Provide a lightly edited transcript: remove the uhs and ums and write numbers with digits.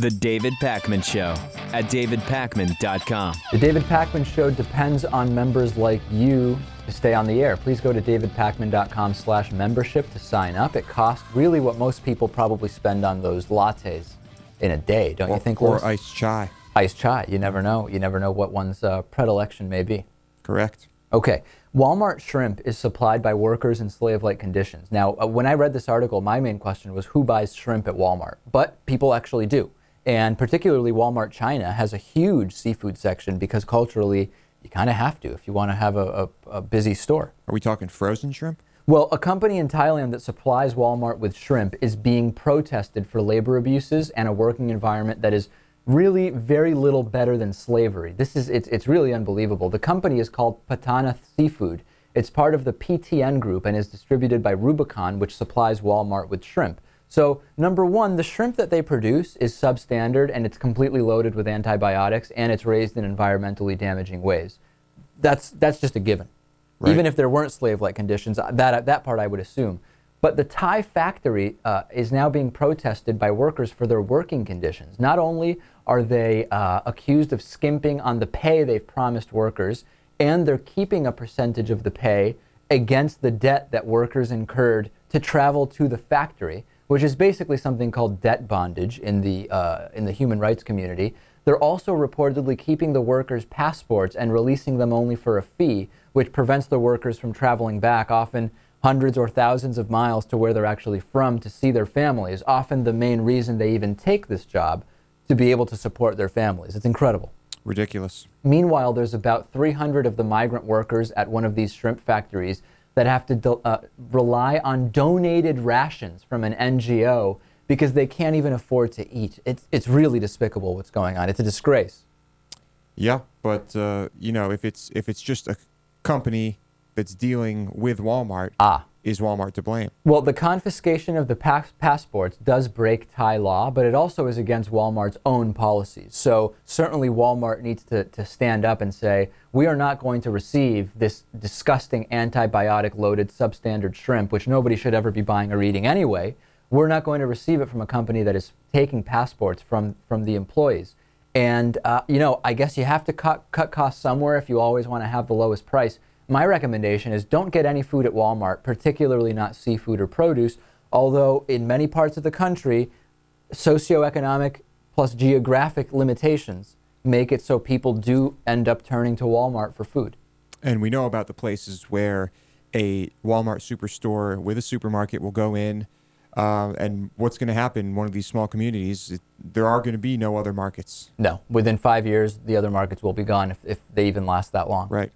The David Pakman Show at davidpakman.com. The David Pakman Show depends on members like you to stay on the air. Please go to davidpakman.com/membership to sign up. It costs really what most people probably spend on those lattes in a day, don't you think, Louis? Or iced chai. Iced chai. You never know. You never know what one's predilection may be. Correct. Okay. Walmart shrimp is supplied by workers in slave-like conditions. Now, when I read this article, my main question was who buys shrimp at Walmart? But people actually do. And particularly Walmart China has a huge seafood section because culturally you kind of have to if you want to have a busy store. Are we talking frozen shrimp? Well, a company in Thailand that supplies Walmart with shrimp is being protested for labor abuses and a working environment that is really very little better than slavery. It's really unbelievable. The company is called Patana Seafood. It's part of the PTN group and is distributed by Rubicon, which supplies Walmart with shrimp. So, number one, the shrimp that they produce is substandard and it's completely loaded with antibiotics and it's raised in environmentally damaging ways. That's just a given. Right. Even if there weren't slave-like conditions, that part I would assume. But the Thai factory is now being protested by workers for their working conditions. Not only are they accused of skimping on the pay they've promised workers, and they're keeping a percentage of the pay against the debt that workers incurred to travel to the factory, which is basically something called debt bondage in the human rights community. They're also reportedly keeping the workers' passports and releasing them only for a fee, which prevents the workers from traveling back, often hundreds or thousands of miles to where they're actually from to see their families, often the main reason they even take this job, to be able to support their families. It's incredible. Ridiculous. Meanwhile, there's about 300 of the migrant workers at one of these shrimp factories that have to rely on donated rations from an NGO because they can't even afford to eat. It's really despicable what's going on. It's a disgrace. Yeah, but if it's just a company that's dealing with Walmart, is Walmart to blame? Well, the confiscation of the passports does break Thai law, but it also is against Walmart's own policies. So certainly Walmart needs to stand up and say, we are not going to receive this disgusting antibiotic-loaded substandard shrimp, which nobody should ever be buying or eating anyway. We're not going to receive it from a company that is taking passports from the employees. And, I guess you have to cut costs somewhere if you always want to have the lowest price. My recommendation is don't get any food at Walmart, particularly not seafood or produce, although in many parts of the country, socioeconomic plus geographic limitations make it so people do end up turning to Walmart for food. And we know about the places where a Walmart superstore with a supermarket will go in, and what's going to happen in one of these small communities, there are going to be no other markets. No. Within 5 years, the other markets will be gone if they even last that long. Right.